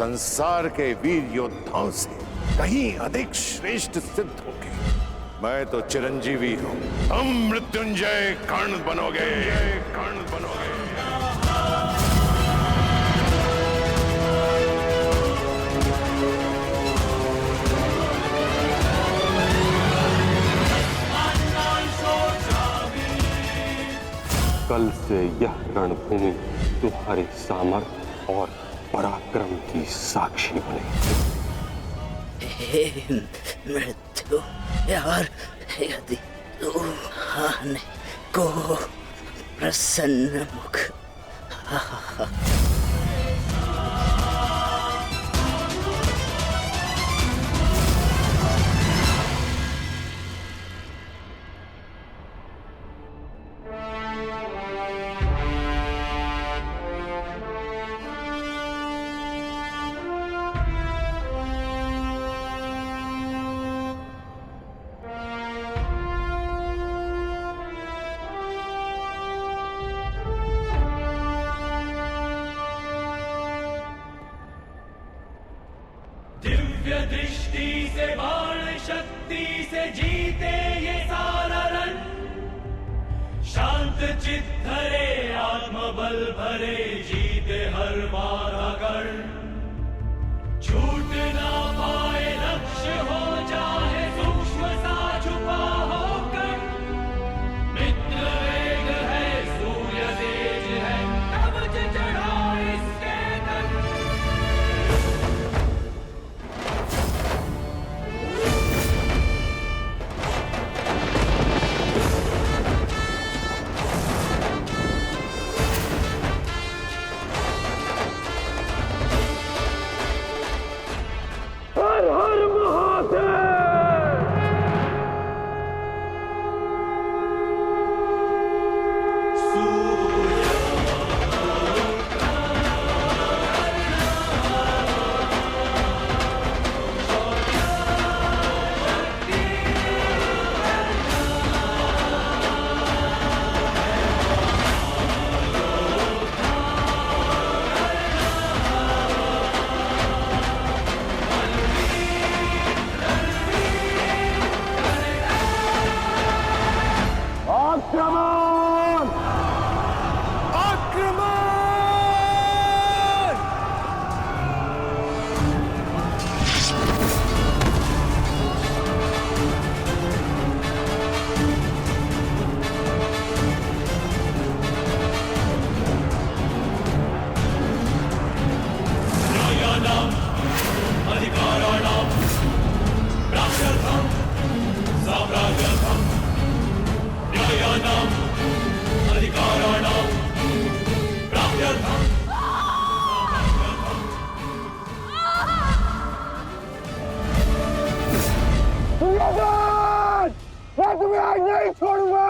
संसार के वीर योद्धाओं से कहीं अधिक श्रेष्ठ सिद्ध होगे। मैं तो चिरंजीवी हूं, तुम मृत्युंजय कर्ण बनोगे, कर्ण बनोगे। कल से यह रणभूमि तुम्हारे सामर्थ्य और पराक्रम की साक्षी बनेगी। हे मृत्यु यार, यदि तू आने को प्रसन्न मुख दिव्य दृष्टि से बाण शक्ति से जीते ये सारा रण, शांत चित्त धरे आत्मबल भरे जीते हर बाधा गढ़। छूट ना पाए लक्ष्य हो चाहे सूक्ष्म सा छुपा होकर, मित्र वेग है सूर्य तेज है कवच चढ़ा इसके तन। मैं तुम्हें आज नहीं छोड़ूंगा।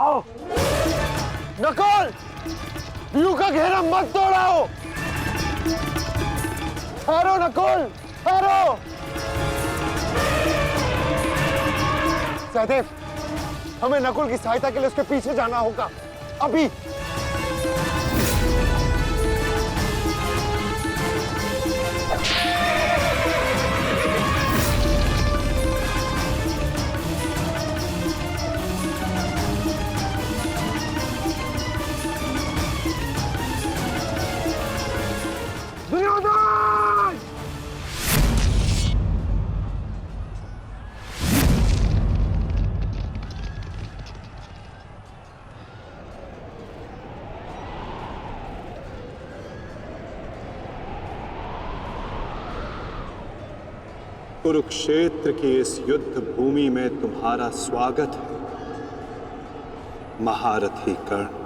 आओ नकुल, व्यू का घेरा मत तोड़ाओ। ठहरो नकुल, ठहरो। सहदेव, हमें नकुल की सहायता के लिए उसके पीछे जाना होगा अभी। कुरुक्षेत्र की इस युद्ध भूमि में तुम्हारा स्वागत है, महारथी कर्ण।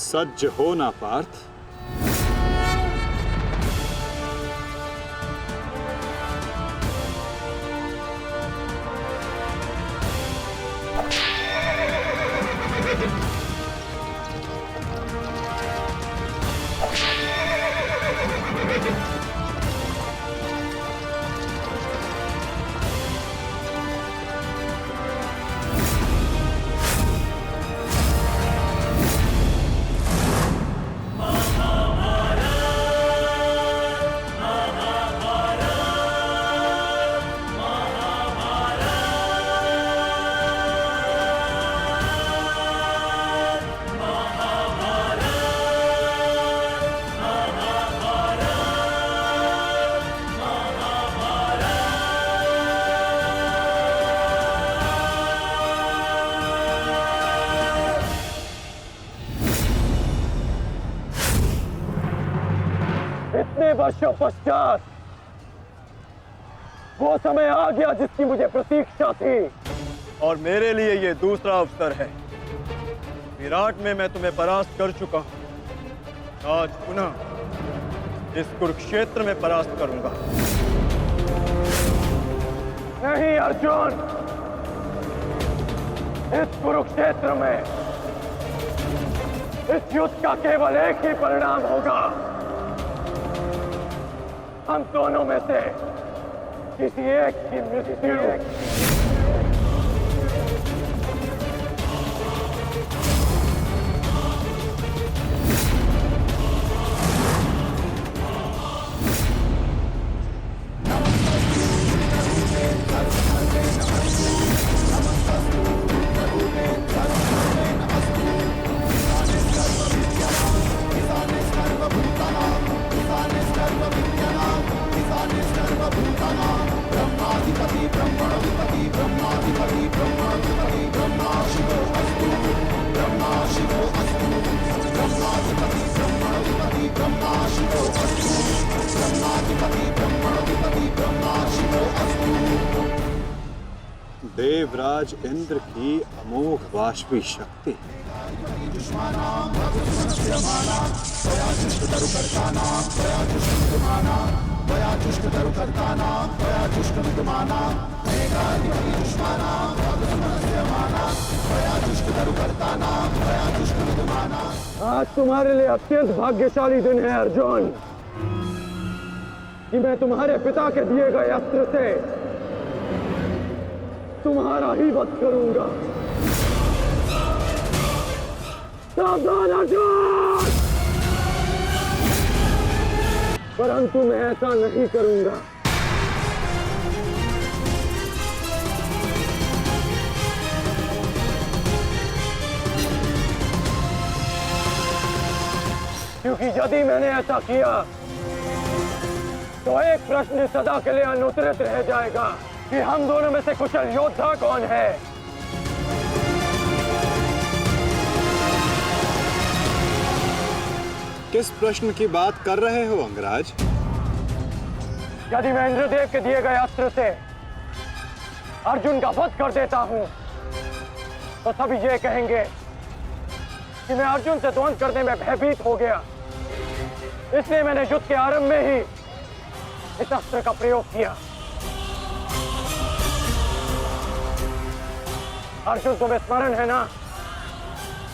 सज्ज हो ना पार्थ? इतने वर्षों पश्चात वो समय आ गया जिसकी मुझे प्रतीक्षा थी, और मेरे लिए ये दूसरा अवसर है। विराट में मैं तुम्हें परास्त कर चुका हूं, आज पुनः इस कुरुक्षेत्र में परास्त करूंगा। नहीं अर्जुन, इस कुरुक्षेत्र में इस युद्ध का केवल एक ही परिणाम होगा। हम दोनों में से किसी एक की मृत्यु। देवराज इंद्र की अमोघ वाष्पी शक्ति। आज तुम्हारे लिए अत्यंत भाग्यशाली दिन है अर्जुन, कि मैं तुम्हारे पिता के दिए गए अस्त्र से तुम्हारा ही वध करूंगा। सावधान अर्जुन! परंतु मैं ऐसा नहीं करूंगा। क्योंकि यदि मैंने ऐसा किया तो एक प्रश्न सदा के लिए अनुत्तरित रह जाएगा कि हम दोनों में से कुशल योद्धा कौन है। किस प्रश्न की बात कर रहे हो अंगराज? यदि मैं इंद्रदेव के दिए गए अस्त्र से अर्जुन का वध कर देता हूं तो सभी ये कहेंगे कि मैं अर्जुन से द्वंद्व करने में भयभीत हो गया, इसलिए मैंने युद्ध के आरंभ में ही इस अस्त्र का प्रयोग किया। अर्जुन, तुम्हें स्मरण है ना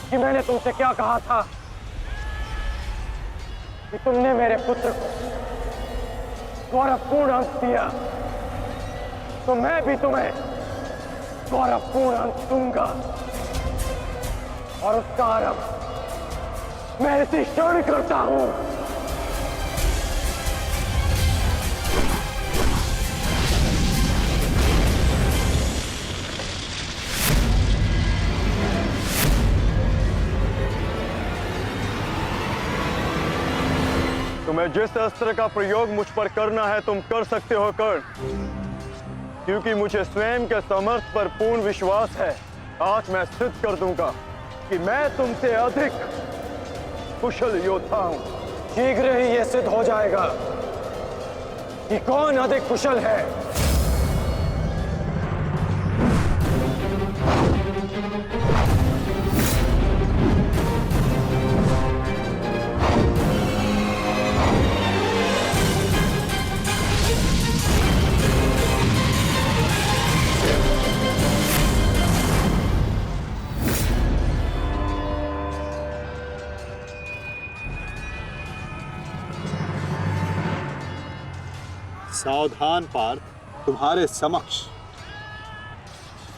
कि मैंने तुमसे क्या कहा था कि तुमने मेरे पुत्र को गौरवपूर्ण अंश दिया, तो मैं भी तुम्हें गौरवपूर्ण अंश दूंगा, और उसका आरंभ मैं इसी क्षण करता हूं। तुम्हें जिस अस्त्र का प्रयोग मुझ पर करना है तुम कर सकते हो कर्ण, क्योंकि मुझे स्वयं के समर्थ पर पूर्ण विश्वास है। आज मैं सिद्ध कर दूंगा कि मैं तुमसे अधिक कुशल योद्धा हूं। शीघ्र ही यह सिद्ध हो जाएगा कि कौन अधिक कुशल है। सावधान पार्थ, तुम्हारे समक्ष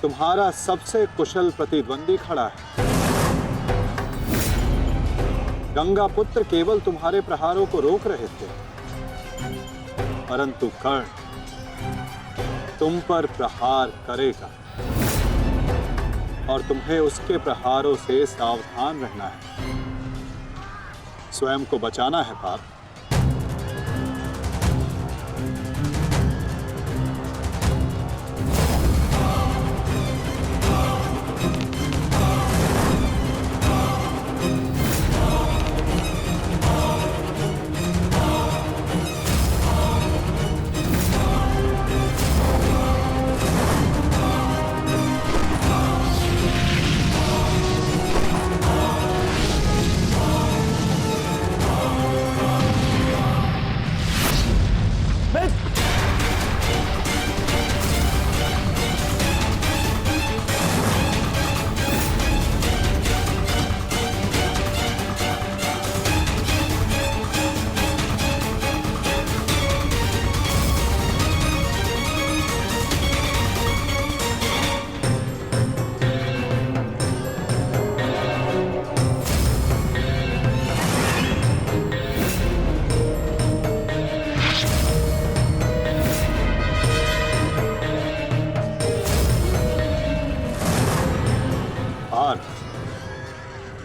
तुम्हारा सबसे कुशल प्रतिद्वंदी खड़ा है। गंगा पुत्र केवल तुम्हारे प्रहारों को रोक रहे थे, परंतु कर्ण तुम पर प्रहार करेगा और तुम्हें उसके प्रहारों से सावधान रहना है। स्वयं को बचाना है पार्थ।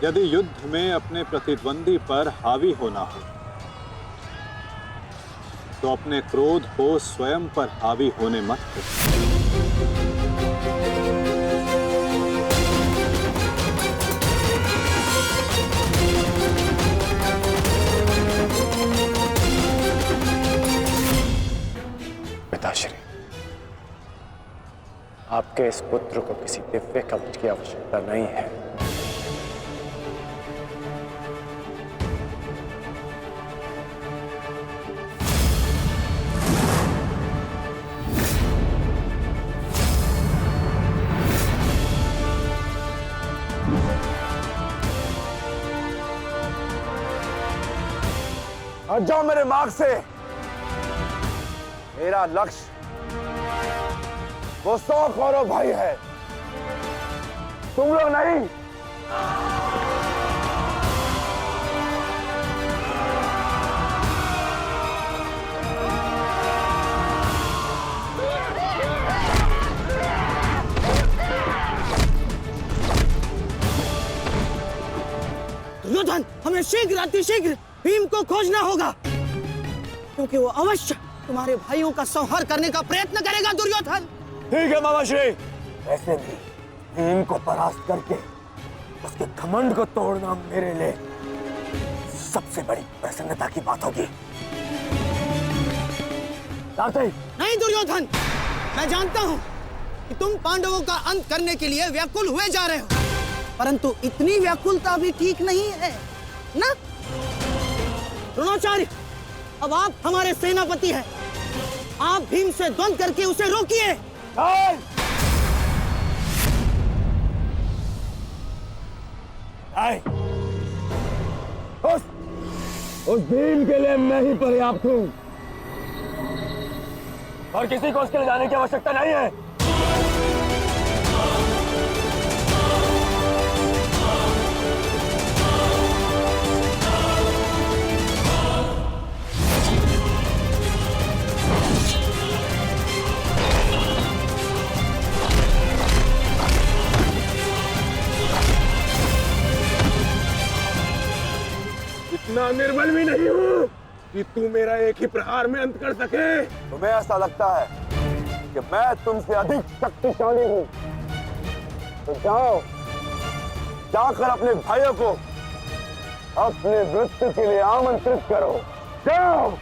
यदि युद्ध में अपने प्रतिद्वंदी पर हावी होना हो तो अपने क्रोध को स्वयं पर हावी होने मत दो। पिताश्री, आपके इस पुत्र को किसी दिव्य कवच की आवश्यकता नहीं है। हट जाओ मेरे मार्ग से। मेरा लक्ष्य वो 100 कौरव भाई है, तुम लोग नहीं। दुर्योधन, हमें शीघ्र अतिशीघ्र भीम को खोजना होगा, क्योंकि वो अवश्य तुम्हारे भाइयों का संहार करने का प्रयत्न करेगा। दुर्योधन, ठीक है मामाश्री। वैसे भी भीम को परास्त करके उसके घमंड को तोड़ना मेरे लिए सबसे बड़ी प्रसन्नता की बात होगी। नहीं दुर्योधन, मैं जानता हूं कि तुम पांडवों का अंत करने के लिए व्याकुल हुए जा रहे हो, परंतु इतनी व्याकुलता भी ठीक नहीं है ना। द्रोणाचार्य, अब आप हमारे सेनापति हैं, आप भीम से द्वंद्व करके उसे रोकिए। उस भीम के लिए मैं ही पर्याप्त हूं और किसी को उसके लिए जाने की आवश्यकता नहीं है। इतना निर्बल भी नहीं हूँ कि तू मेरा एक ही प्रहार में अंत कर सके। तुम्हें ऐसा लगता है कि मैं तुमसे अधिक शक्तिशाली हूँ, तो जाओ, जाकर अपने भाइयों को अपने मृत्यु के लिए आमंत्रित करो। जाओ।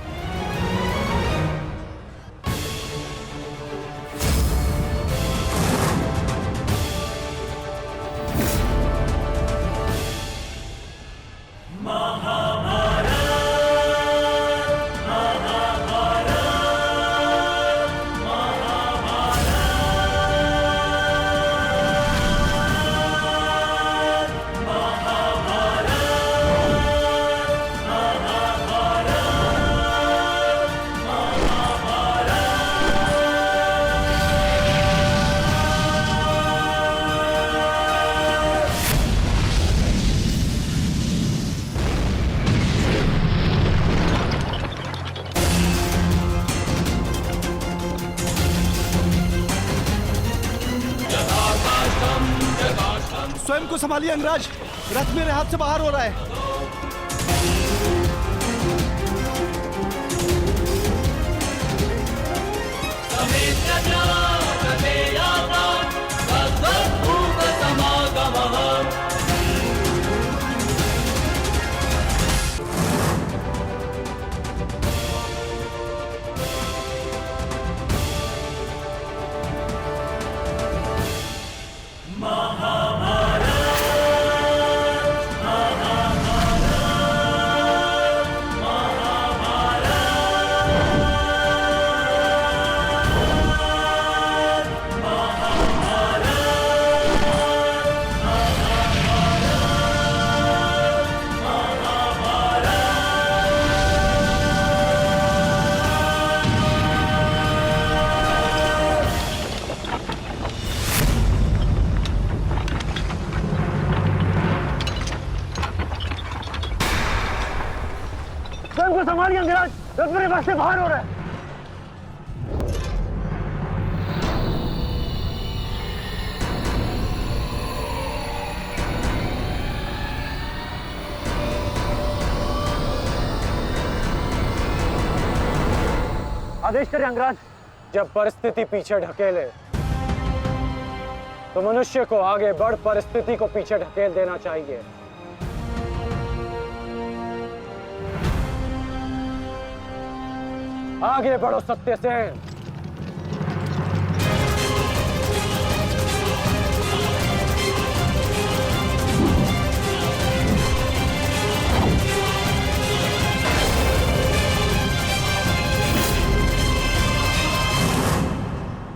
संभालिए अंगराज, रथ मेरे हाथ से बाहर हो रहा है। संभालिए अंगराज, रथ मेरे पास से बाहर हो रहा है। आदेश करें अंगराज। जब परिस्थिति पीछे ढकेले तो मनुष्य को आगे बढ़ परिस्थिति को पीछे ढकेल देना चाहिए। आगे बढ़ो सत्यसेन।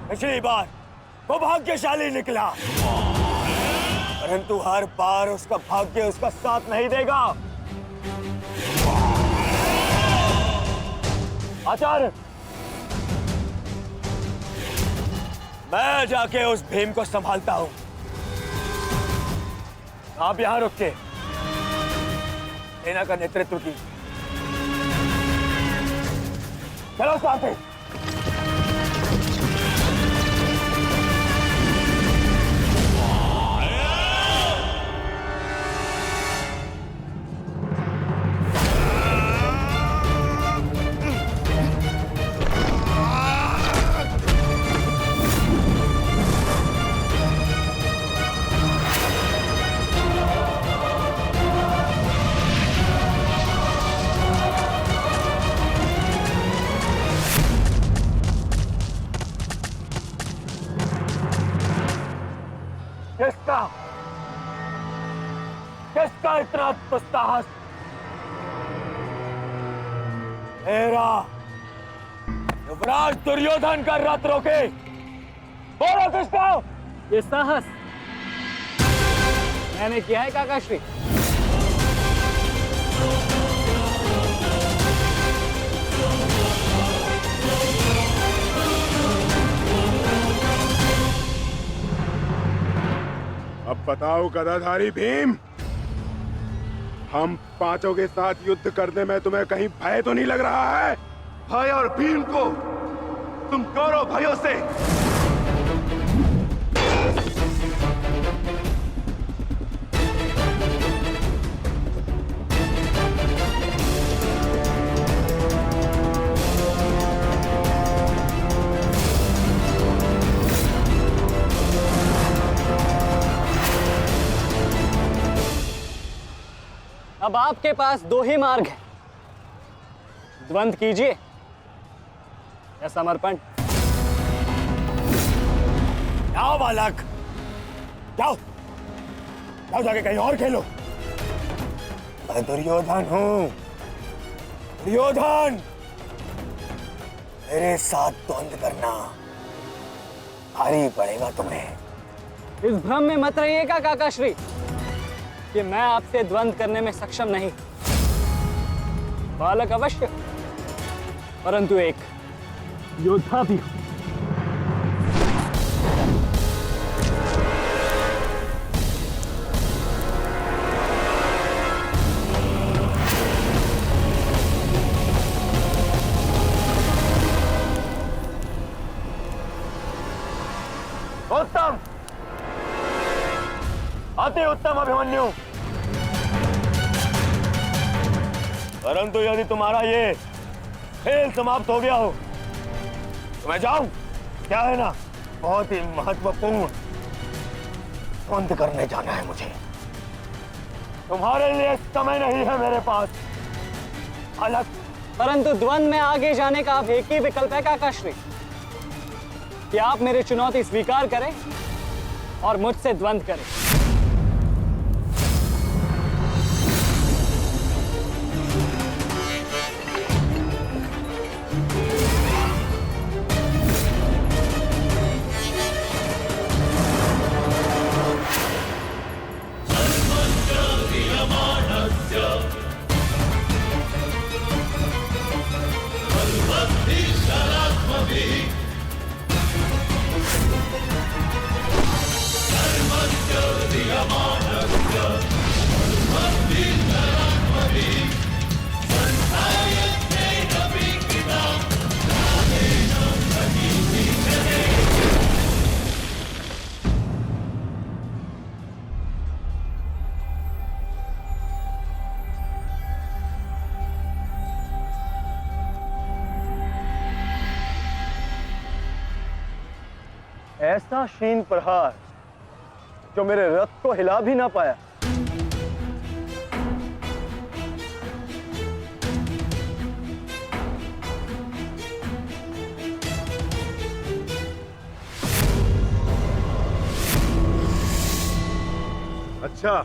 पिछली बार वो भाग्यशाली निकला, परंतु हर बार उसका भाग्य उसका साथ नहीं देगा। आचार्य, मैं जाके उस भीम को संभालता हूं, आप यहां रुक के सेना का नेतृत्व की। चलो साथी। किसका इतना साहस? मेरा युवराज दुर्योधन का रथ रोके। बोलो किसका? ये साहस मैंने किया है काकाश्री। अब बताओ गदाधारी भीम, हम पांचों के साथ युद्ध करने में तुम्हें कहीं भय तो नहीं लग रहा है? भय और भीम को तुम कौरव भाइयों से अब आपके पास दो ही मार्ग है, द्वंद्व कीजिए या समर्पण। जाओ बालक, जाओ जाओ, जाके कहीं और खेलो। मैं दुर्योधन हूं, दुर्योधन। मेरे साथ द्वंद्व करना भारी पड़ेगा तुम्हें। इस भ्रम में मत रहिएगा काकाश्री कि मैं आपसे द्वंद्व करने में सक्षम नहीं। बालक अवश्य, परंतु एक योद्धा भी हूं। उत्तम, अति उत्तम अभिमन्यु, परंतु यदि तुम्हारा ये खेल समाप्त हो गया हो तो मैं जाऊं? क्या है ना, बहुत ही महत्वपूर्ण द्वंद्व करने जाना है मुझे। तुम्हारे लिए समय नहीं है मेरे पास। अलग परंतु द्वंद्व में आगे जाने का अब एक ही विकल्प है काकाश्री, कि आप मेरी चुनौती स्वीकार करें और मुझसे द्वंद्व करें। ऐसा शीन प्रहार जो मेरे रथ को हिला भी ना पाया। अच्छा,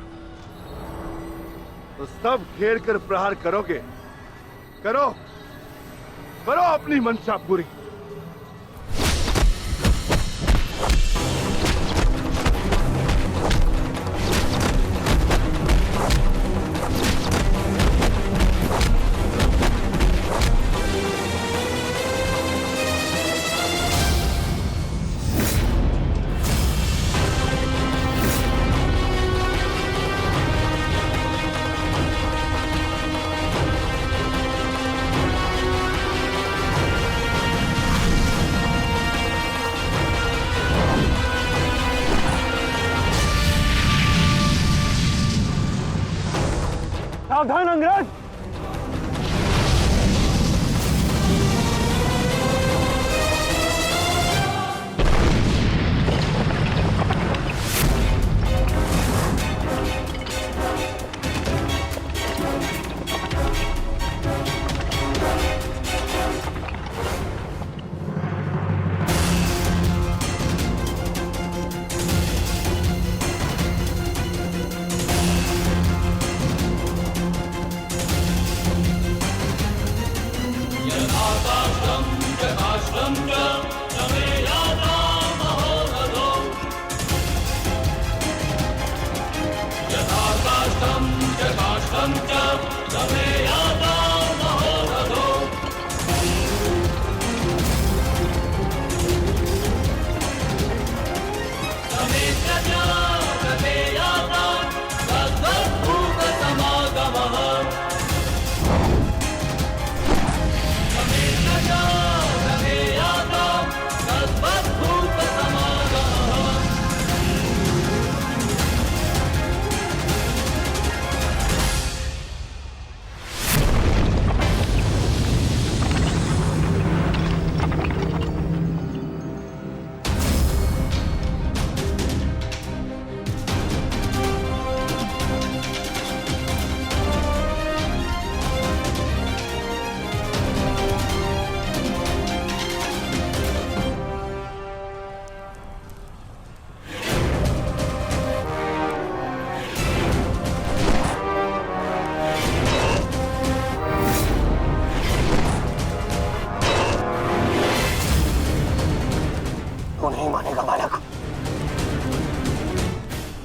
तो सब घेर कर प्रहार करोगे? करो, करो अपनी मंशा पूरी। सावधान अंग्रेज!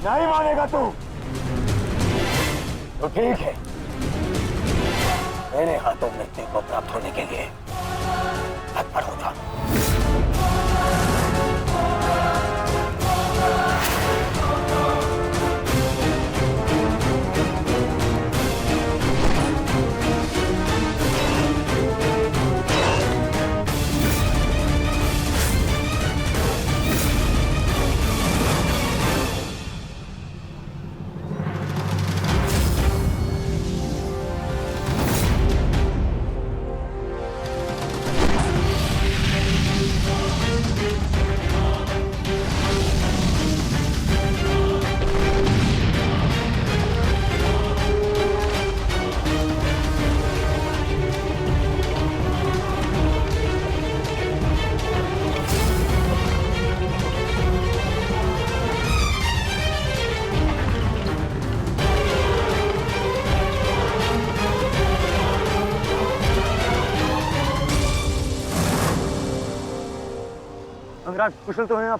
नहीं मानेगा तू तो ठीक है, मेरे हाथों मृत्यु को प्राप्त होने के लिए तत्पर हो जा। विराट, कुशल तो हैं आप?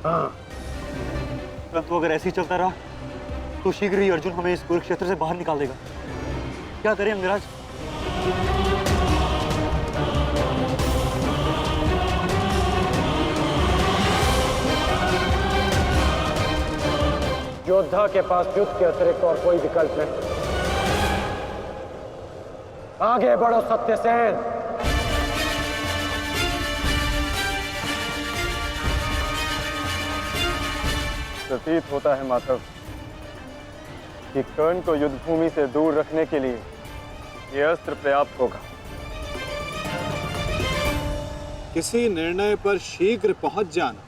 हाँ। परंतु अगर ऐसे ही चलता रहा तो शीघ्र ही अर्जुन हमें इस कुरुक्षेत्र से बाहर निकाल देगा। क्या करें अंगराज? योद्धा के पास युद्ध के अतिरिक्त और कोई विकल्प नहीं। आगे बढ़ो सत्यसेन। प्रतीत होता है माधव कि कर्ण को युद्ध भूमि से दूर रखने के लिए यह अस्त्र पर्याप्त होगा। किसी निर्णय पर शीघ्र पहुंच जाना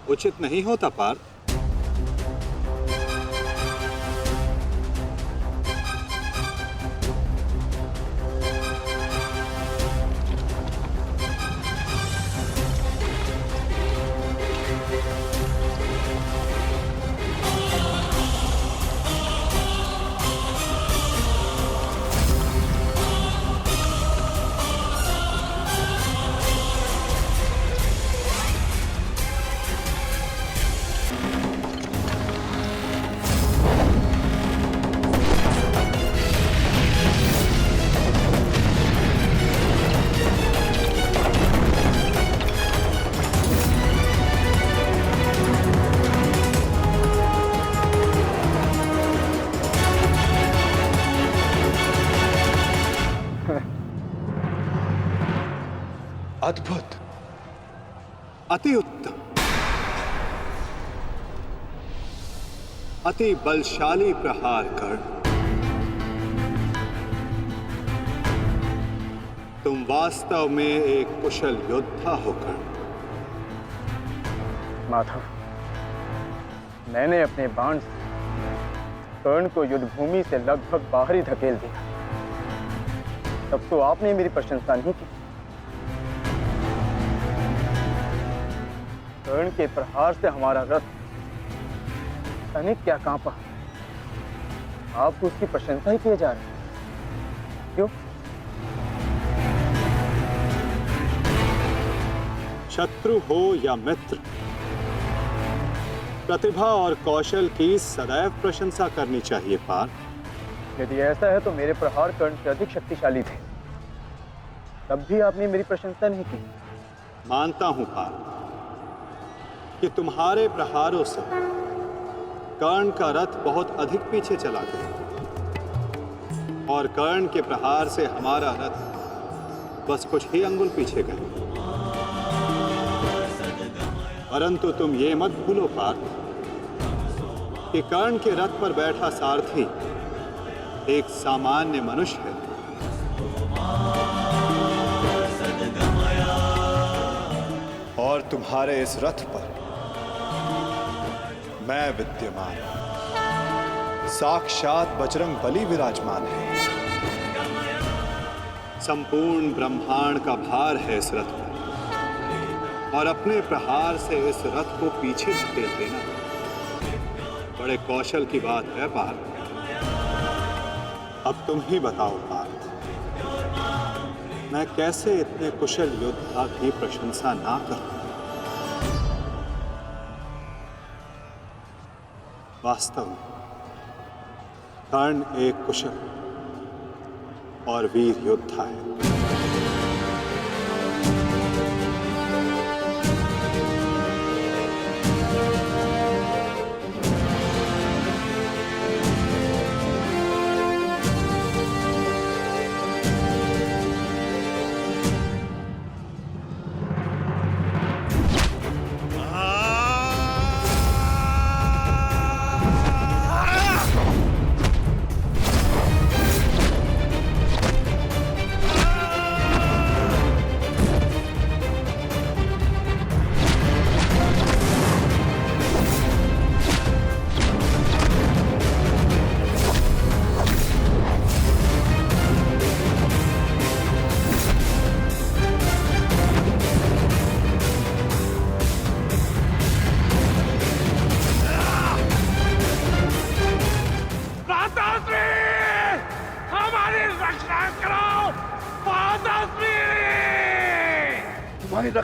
उचित नहीं होता पार्थ। अद्भुत, अति उत्तम, अति बलशाली प्रहार कर्ण। तुम वास्तव में एक कुशल योद्धा हो कर्ण। माधव, मैंने अपने बाण से कर्ण को युद्ध भूमि से लगभग बाहर ही धकेल दिया। तब तो आपने मेरी प्रशंसा नहीं की। कर्ण के प्रहार से हमारा रथ तनिक क्या कांपा। आप उसकी प्रशंसा ही किए जा रहे हैं, क्यों? शत्रु हो या मित्र, प्रतिभा और कौशल की सदैव प्रशंसा करनी चाहिए पार्थ। यदि ऐसा है तो मेरे प्रहार कर्ण से अधिक शक्तिशाली थे, तब भी आपने मेरी प्रशंसा नहीं की। मानता हूं पार्थ कि तुम्हारे प्रहारों से कर्ण का रथ बहुत अधिक पीछे चला गया और कर्ण के प्रहार से हमारा रथ बस कुछ ही अंगुल पीछे गया। परंतु तुम ये मत भूलो पार्थ कि कर्ण के रथ पर बैठा सारथी एक सामान्य मनुष्य है। और तुम्हारे इस रथ पर मैं विद्यमान, साक्षात बजरंग बली विराजमान है। संपूर्ण ब्रह्मांड का भार है इस रथ पर और अपने प्रहार से इस रथ को पीछे धकेल देना बड़े कौशल की बात है पार्थ। अब तुम ही बताओ पार्थ, मैं कैसे इतने कुशल योद्धा की प्रशंसा ना करूं? वास्तव में कर्ण एक कुशल और वीर योद्धा है।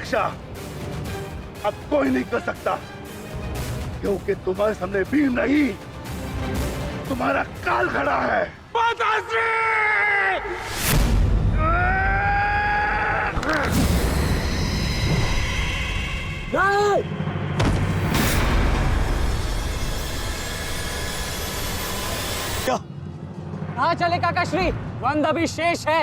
रक्षा अब कोई नहीं कर सकता, क्योंकि तुम्हारे सामने भीम नहीं, तुम्हारा काल खड़ा है। कहाँ चले काकाश्री? द्वंद अभी शेष है।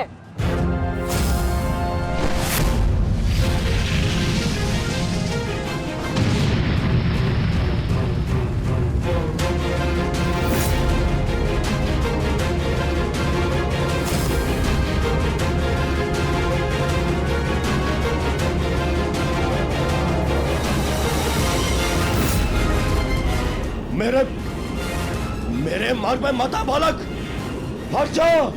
मेरे मार्ग में मत आ बालक, हट जाओ।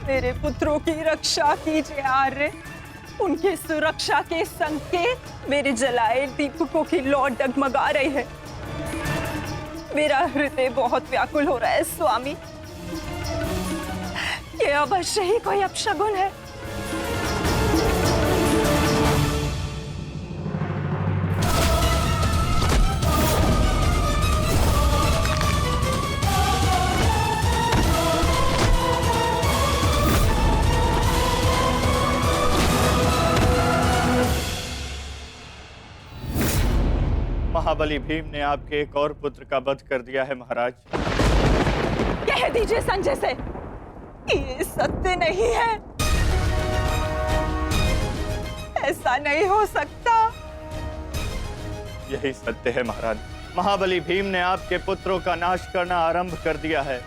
मेरे पुत्रों की रक्षा कीजिए आर्य। उनके सुरक्षा के संकेत मेरे जलाए दीपकों की लौ डगमगा रही है। मेरा हृदय बहुत व्याकुल हो रहा है स्वामी। ये अवश्य ही कोई अपशगुन है। महाबली भीम ने आपके एक और पुत्र का वध कर दिया है महाराज। कह दीजिए संजय से ये सत्य नहीं है। ऐसा नहीं हो सकता। यही सत्य है महाराज। महाबली भीम ने आपके पुत्रों का नाश करना आरंभ कर दिया है।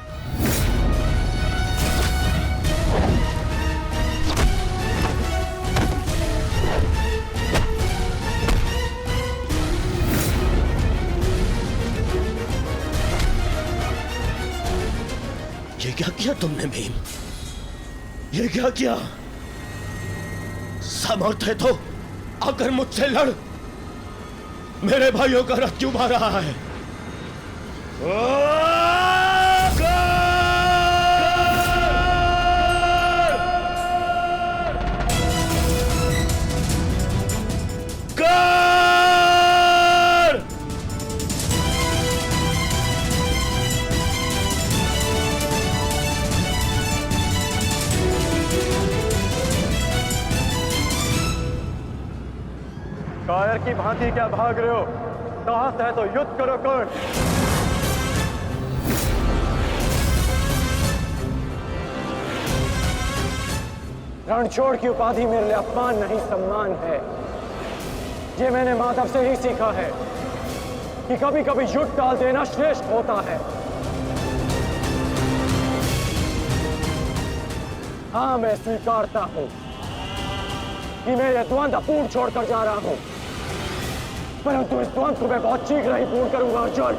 ये क्या किया तुमने भीम? ये क्या किया? समर्थ है तो आकर मुझसे लड़। मेरे भाइयों का रथ क्यों भा रहा है? कायर की भांति क्या भाग रहे हो? साहस है तो युद्ध करो कर्ण। रणछोड़ की उपाधि मेरे लिए अपमान नहीं सम्मान है। ये मैंने माधव से ही सीखा है कि कभी कभी युद्ध टाल देना श्रेष्ठ होता है। हाँ, मैं स्वीकारता हूं कि मैं ये द्वंद अपूर्ण छोड़कर जा रहा हूं, परंतु इस द्वंद को मैं बहुत शीघ्र ही पूर्ण करूंगा अर्जुन।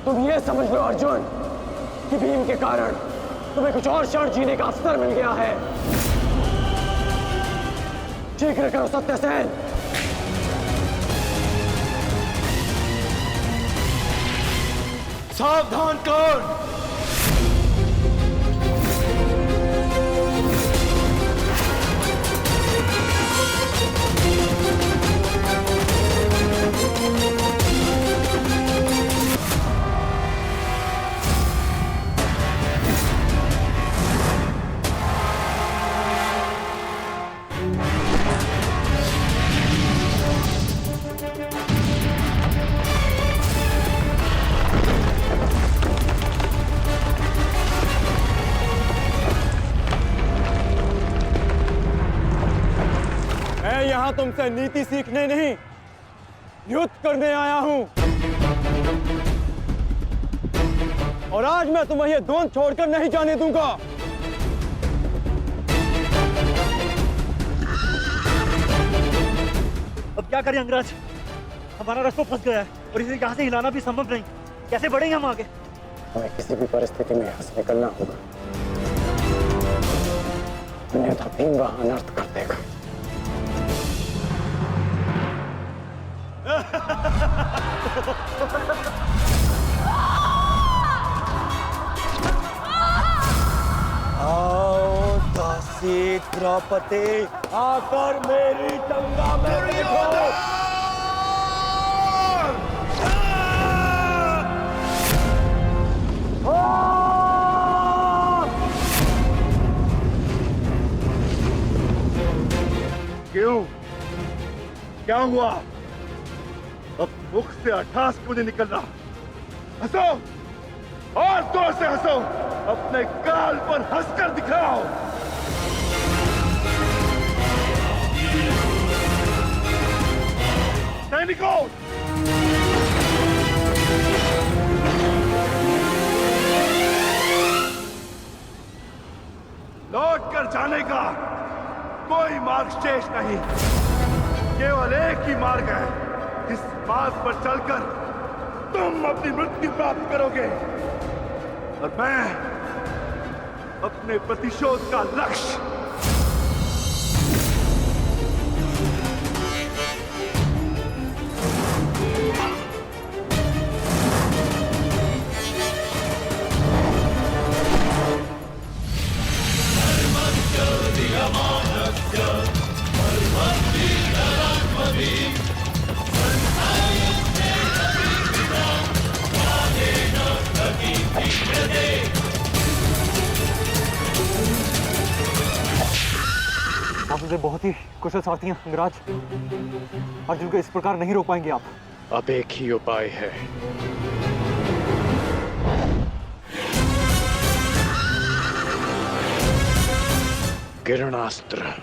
तुम ये समझ लो अर्जुन कि भीम के कारण तुम्हें कुछ और क्षण जीने का अवसर मिल गया है। शीघ्र करो सत्यसेन। सावधान कर्ण। यहाँ तुमसे नीति सीखने नहीं, युद्ध करने आया हूँ। और आज मैं तुम्हें ये द्वंद्व छोड़कर नहीं जाने दूंगा। अब क्या करें अंगराज? हमारा रास्ता फंस गया है और इसे यहाँ से हिलाना भी संभव नहीं। कैसे बढ़ेंगे हम आगे? हमें किसी भी परिस्थिति में यहाँ से निकलना होगा, अन्यथा भीम वहां अनर्थ कर देगा। आओ दासी द्रौपदी, आकर मेरी गंगा में देखो। क्यों? क्या हुआ? अब मुख से अट्ठास क्यों नहीं निकल रहा? हंसो और जोर से हंसो, अपने गाल पर हंसकर दिखाओ। सैनिकों, लौट कर जाने का कोई मार्ग शेष नहीं, केवल एक ही मार्ग है। इस मार्ग पर चलकर तुम अपनी मृत्यु प्राप्त करोगे और मैं अपने प्रतिशोध का लक्ष्य आप मुझे बहुत ही कुशल सारथी हैं अंगराज। अर्जुन को इस प्रकार नहीं रोक पाएंगे आप। अब एक ही उपाय है, किरणास्त्र।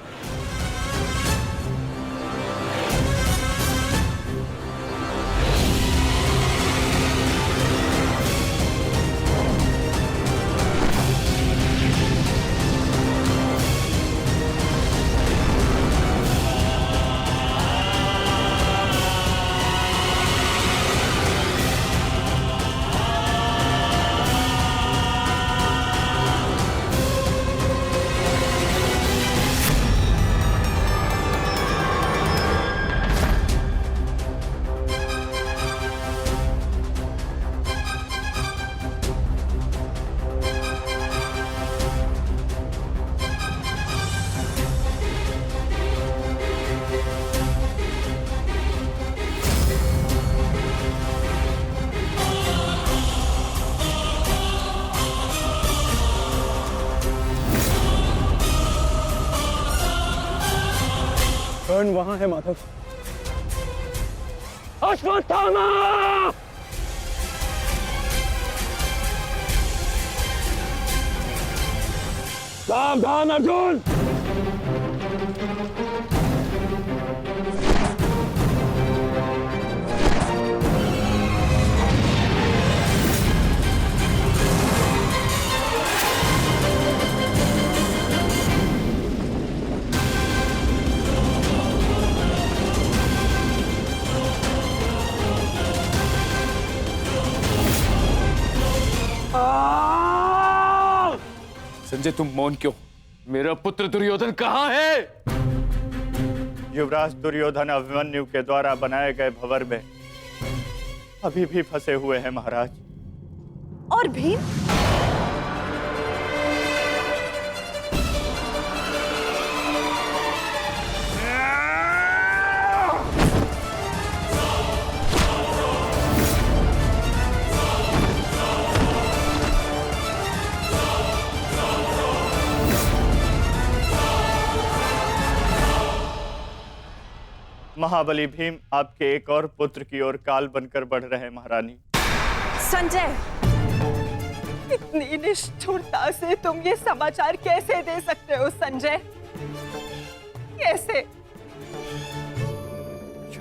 कर्ण वहां है माधव। अश्वत्थामा! सावधान अर्जुन! संजय, तुम मौन क्यों? मेरा पुत्र दुर्योधन कहाँ है? युवराज दुर्योधन अभिमन्यु के द्वारा बनाए गए भंवर में अभी भी फंसे हुए हैं महाराज। और भीम? महाबली भीम आपके एक और पुत्र की ओर काल बनकर बढ़ रहे हैं महारानी। संजय, इतनी निष्ठुरता से तुम ये समाचार कैसे दे सकते हो संजय? कैसे?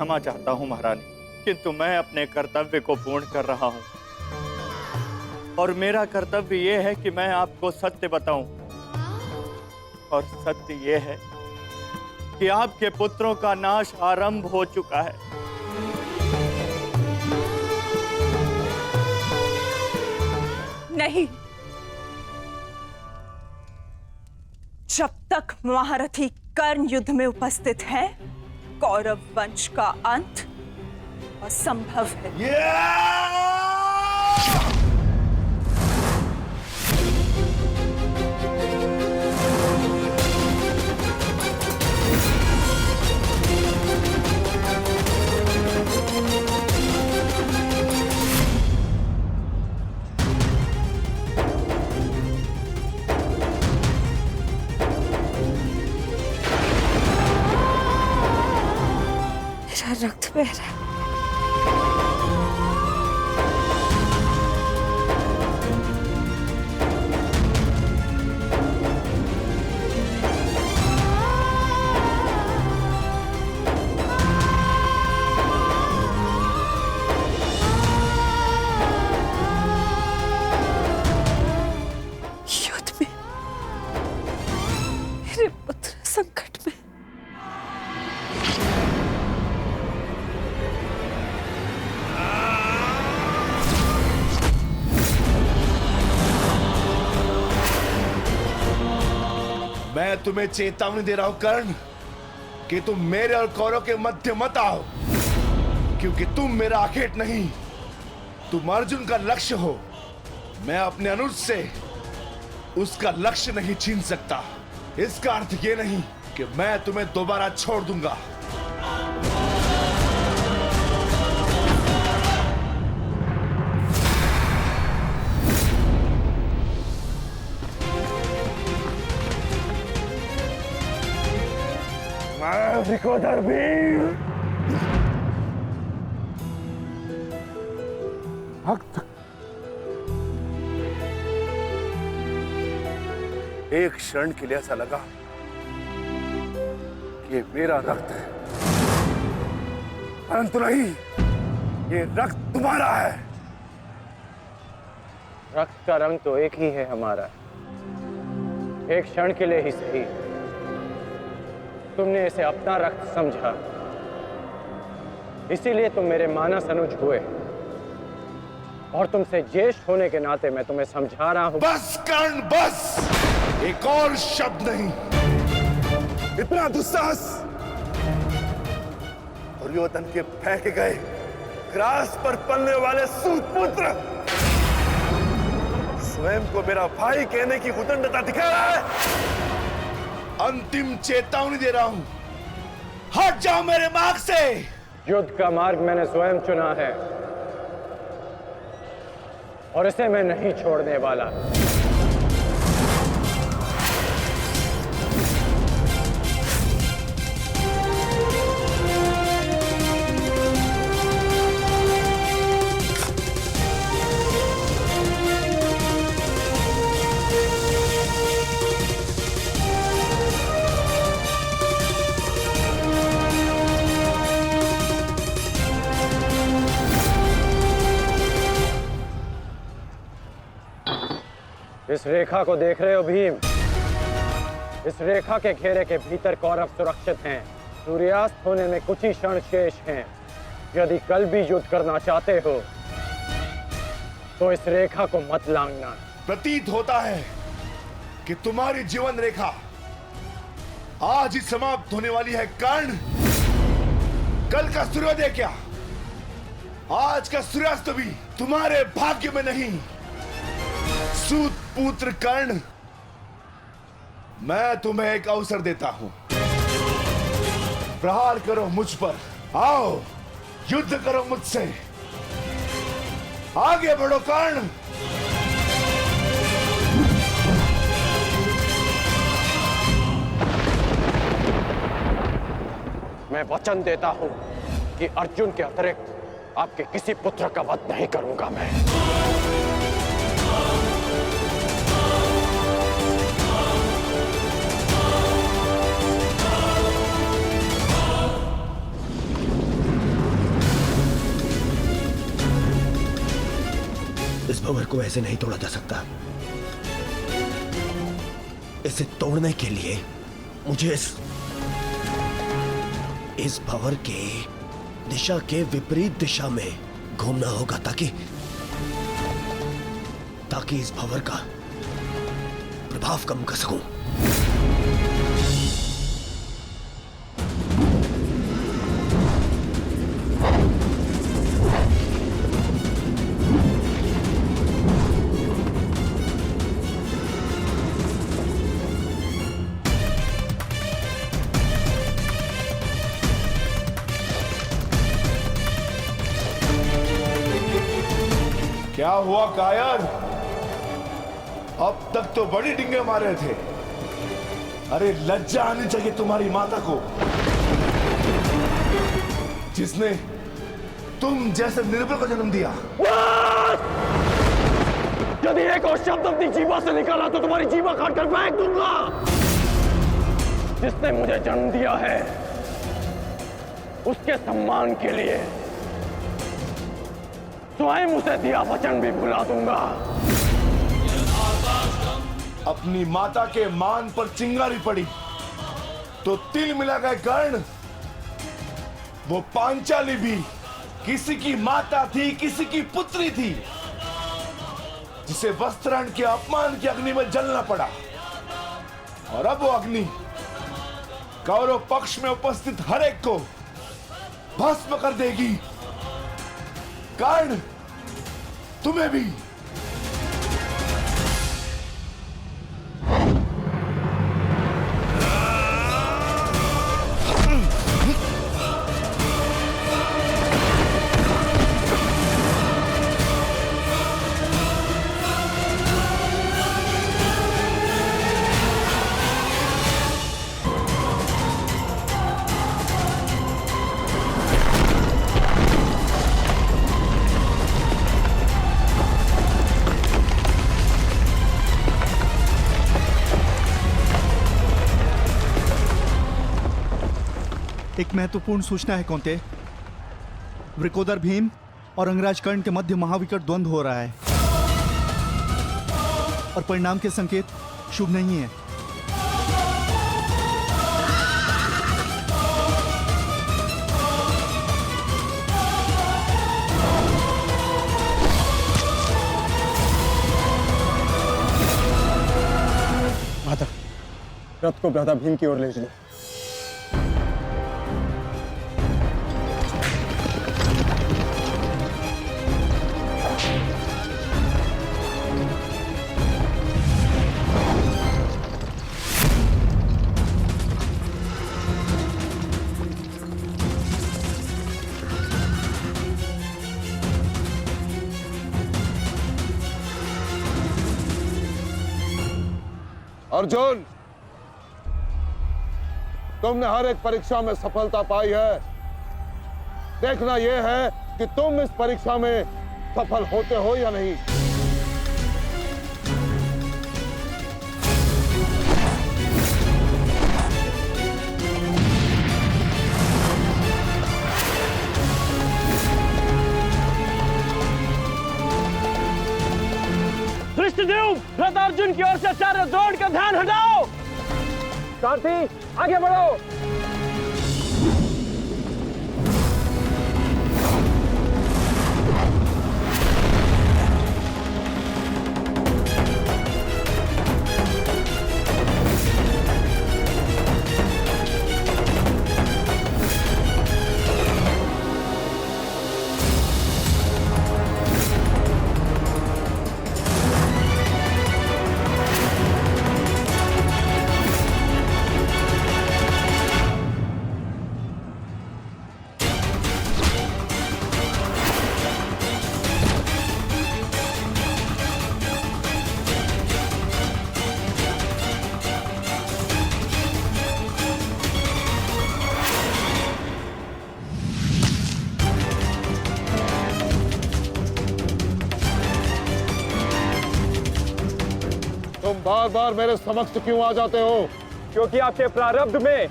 क्षमा चाहता हूं महारानी, किंतु मैं अपने कर्तव्य को पूर्ण कर रहा हूं और मेरा कर्तव्य यह है कि मैं आपको सत्य बताऊं। और सत्य यह है कि आपके पुत्रों का नाश आरंभ हो चुका है। नहीं, जब तक महारथी कर्ण युद्ध में उपस्थित है, कौरव वंश का अंत असंभव है। मेरा रक्त बह रहा है। युद्ध में मेरे पुत्र संकट में। मैं तुम्हें चेतावनी दे रहा हूं कर्ण कि तुम मेरे और कौरव के मध्य मत आओ, क्योंकि तुम मेरा आखेट नहीं, तुम अर्जुन का लक्ष्य हो। मैं अपने अनुज से उसका लक्ष्य नहीं छीन सकता। इसका अर्थ ये नहीं कि मैं तुम्हें दोबारा छोड़ दूंगा। विकोधर वीर भक्त, एक क्षण के लिए ऐसा लगा कि ये मेरा रक्त है, परंतु नहीं, ये रक्त तुम्हारा है। रक्त का रंग तो एक ही है हमारा, एक क्षण के लिए ही सही। तुमने इसे अपना रक्त समझा, इसीलिए तुम मेरे मानस अनुज हुए, और तुमसे ज्येष्ठ होने के नाते मैं तुम्हें समझा रहा हूं। बस कर्ण बस, एक और शब्द नहीं। इतना दुस्साहस दुर्योधन के फेंके गए ग्रास पर पलने वाले सूतपुत्र स्वयं को मेरा भाई कहने की उदंडता दिखा रहा है। अंतिम चेतावनी दे रहा हूं, हट जाओ मेरे मार्ग से। युद्ध का मार्ग मैंने स्वयं चुना है और इसे मैं नहीं छोड़ने वाला। इस रेखा को देख रहे हो भीम? इस रेखा के घेरे के भीतर कौरव सुरक्षित हैं। सूर्यास्त होने में कुछ ही क्षण शेष हैं। यदि कल भी युद्ध करना चाहते हो तो इस रेखा को मत लांघना। प्रतीत होता है कि तुम्हारी जीवन रेखा आज ही समाप्त होने वाली है कर्ण। कल का सूर्योदय क्या, आज का सूर्यास्त भी तुम्हारे भाग्य में नहीं। सूत पुत्र कर्ण, मैं तुम्हें एक अवसर देता हूं, प्रहार करो मुझ पर। आओ युद्ध करो मुझसे, आगे बढ़ो कर्ण। मैं वचन देता हूं कि अर्जुन के अतिरिक्त आपके किसी पुत्र का वध नहीं करूंगा मैं। भंवर को ऐसे नहीं तोड़ा जा सकता। इसे तोड़ने के लिए मुझे इस भंवर के दिशा के विपरीत दिशा में घूमना होगा ताकि इस भंवर का प्रभाव कम कर सकूं। क्या हुआ कायर? अब तक तो बड़ी डिंगे मारे थे। अरे लज्जा आनी चाहिए तुम्हारी माता को, जिसने तुम जैसे निर्बल को जन्म दिया। यदि एक और शब्द अपनी जीवा से निकाला तो तुम्हारी जीवा काटकर फेंक दूंगा। जिसने मुझे जन्म दिया है उसके सम्मान के लिए स्वयं उसे दिया वचन भी भुला दूंगा। अपनी माता के मान पर चिंगारी पड़ी तो तिल मिला गए कर्ण। वो पांचाली भी किसी की माता थी, किसी की पुत्री थी, जिसे वस्त्राण के अपमान की अग्नि में जलना पड़ा। और अब वो अग्नि कौरव पक्ष में उपस्थित हर एक को भस्म कर देगी। कर्ण, तुम्हें भी। एक महत्वपूर्ण सूचना है कौंते। वृकोदर भीम और अंगराज कर्ण के मध्य महाविकट द्वंद्व हो रहा है और परिणाम के संकेत शुभ नहीं है। माता, रथ को भ्राता भीम की ओर ले चलो। अर्जुन, तुमने हर एक परीक्षा में सफलता पाई है। देखना यह है कि तुम इस परीक्षा में सफल होते हो या नहीं। धृष्टद्युम्न, रथ अर्जुन की ओर से चारों द्रोण का ध्यान हटाओ। सारथी, आगे बढ़ो। तुम बार बार मेरे समक्ष क्यों आ जाते हो? क्योंकि आपके प्रारब्ध में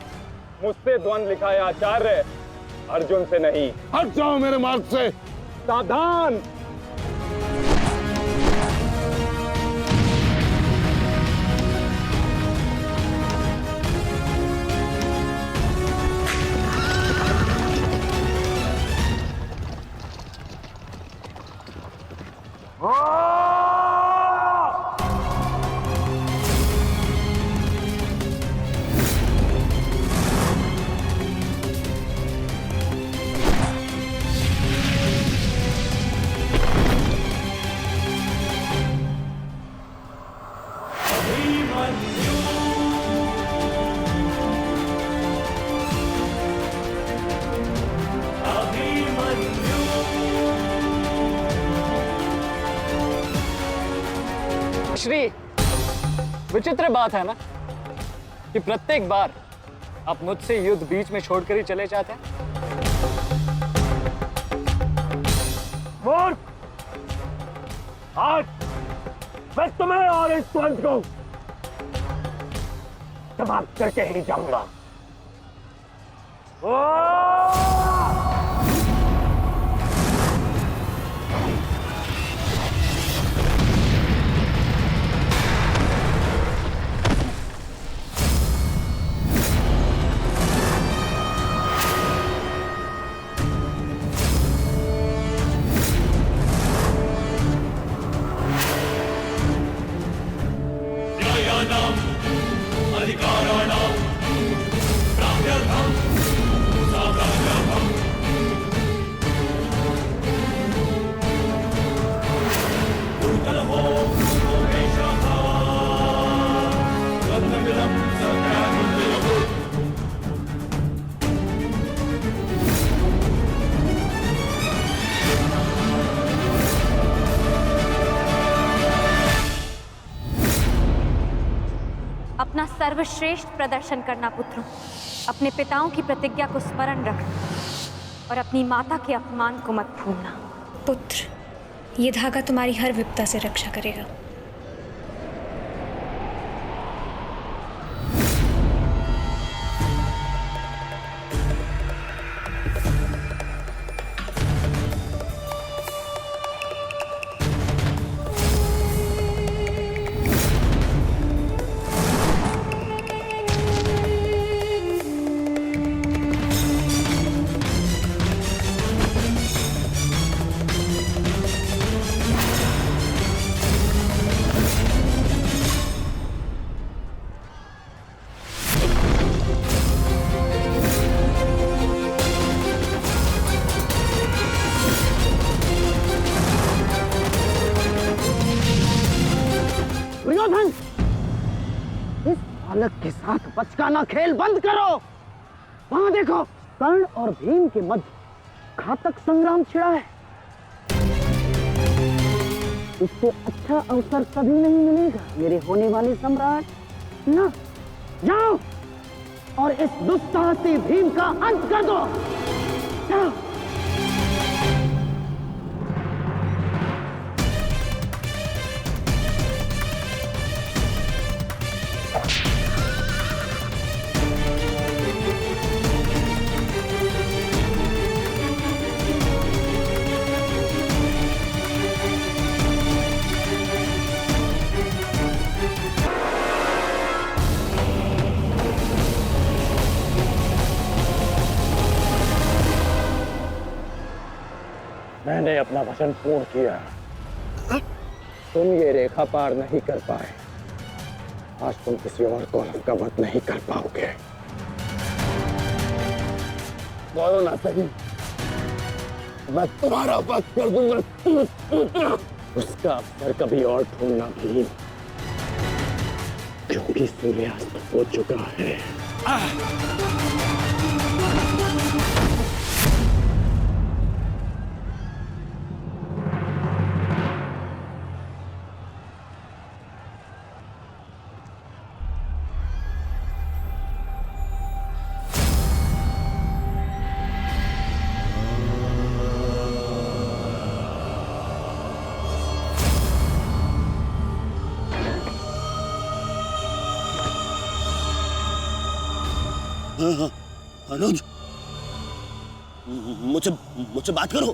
मुझसे द्वंद्व लिखा है आचार्य, अर्जुन से नहीं। हट जाओ मेरे मार्ग से। सावधान। सर्वश्री, विचित्र बात है ना कि प्रत्येक बार आप मुझसे युद्ध बीच में छोड़कर ही चले जाते हैं। मूर्ख! आज मैं तुम्हें और इस द्वंद्व को समाप्त करके ही जाऊंगा। अपना सर्वश्रेष्ठ प्रदर्शन करना पुत्रों। अपने पिताओं की प्रतिज्ञा को स्मरण रखना और अपनी माता के अपमान को मत भूलना। पुत्र, ये धागा तुम्हारी हर विपदा से रक्षा करेगा। दुर्योधन, इस बालक के साथ बचकाना खेल बंद करो। वहां देखो, कर्ण और भीम के मध्य घातक संग्राम छिड़ा है। इससे अच्छा अवसर कभी नहीं मिलेगा मेरे होने वाले सम्राट। ना, जाओ और इस दुस्साहसी भीम का अंत कर दो। जाओ। मैंने अपना वचन पूर्ण किया। तुम ये रेखा पार नहीं कर पाए, आज तुम किसी और कौरव का वध नहीं कर पाओगे। बोलो ना सही, मैं तुम्हारा वध कर दूंगा। उसका अवसर कभी और ढूंढना भी, क्योंकि सूर्यास्त हो चुका है। अनुज, मुझसे बात करो।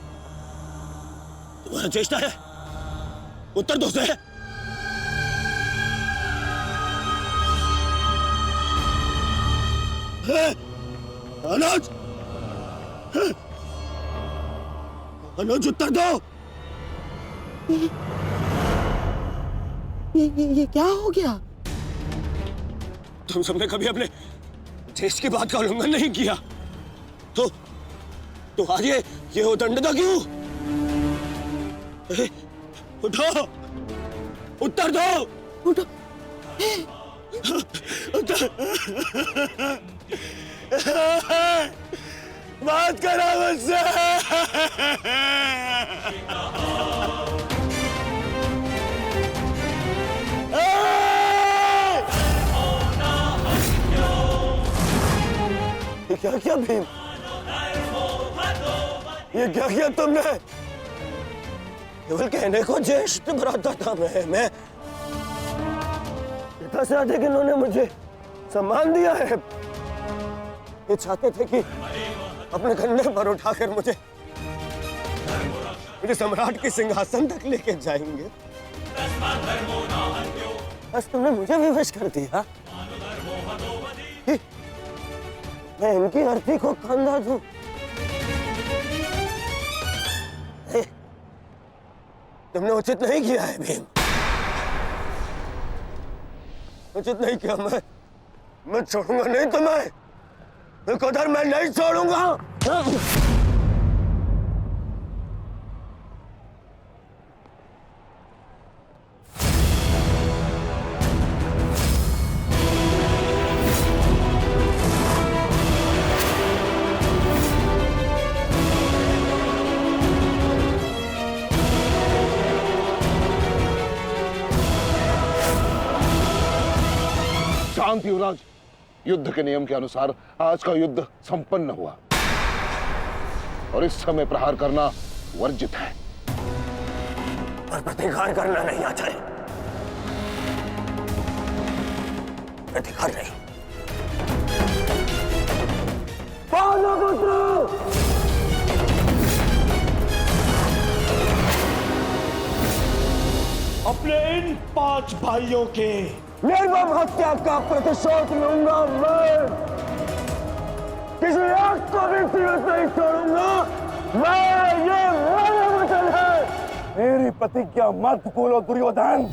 तुम्हारा चेष्टा है, उत्तर दो से। अनुज, अनुज उत्तर दो। ये क्या हो गया? तुम सबने कभी अपने देश की बात का उल्लंघन नहीं किया, तो आज ये उदंडता क्यों? उठो, उत्तर दो। उठो। बात करो मुझसे। क्या किया भीम? ये क्या किया तुमने? केवल कहने को ज्येष्ठ भ्राता था मैं पिता से अधिक इन्होंने मुझे सम्मान दिया है। ये चाहते थे कि अपने कंधे पर उठाकर मुझे सम्राट के सिंहासन तक लेके जाएंगे। बस तुमने मुझे विवश कर दिया। मैं इनकी अर्थी को कंधा दूं। तुमने उचित नहीं किया है भीम, उचित नहीं किया। मैं छोड़ूंगा नहीं तुम्हें, विकोदर मैं नहीं छोड़ूंगा। शांत युवराज, युद्ध के नियम के अनुसार आज का युद्ध संपन्न हुआ और इस समय प्रहार करना वर्जित है। और प्रतिकार करना नहीं आचार्य, प्रतिकार नहीं। पांडुपुत्र, अपने इन 5 भाइयों के निर्मम हत्या का प्रतिशोध लूंगा मैं। किसी एक को भी जीवित नहीं छोड़ूंगा मैं। ये मेरा वचन है। मेरी प्रतिज्ञा मत भूलो दुर्योधन।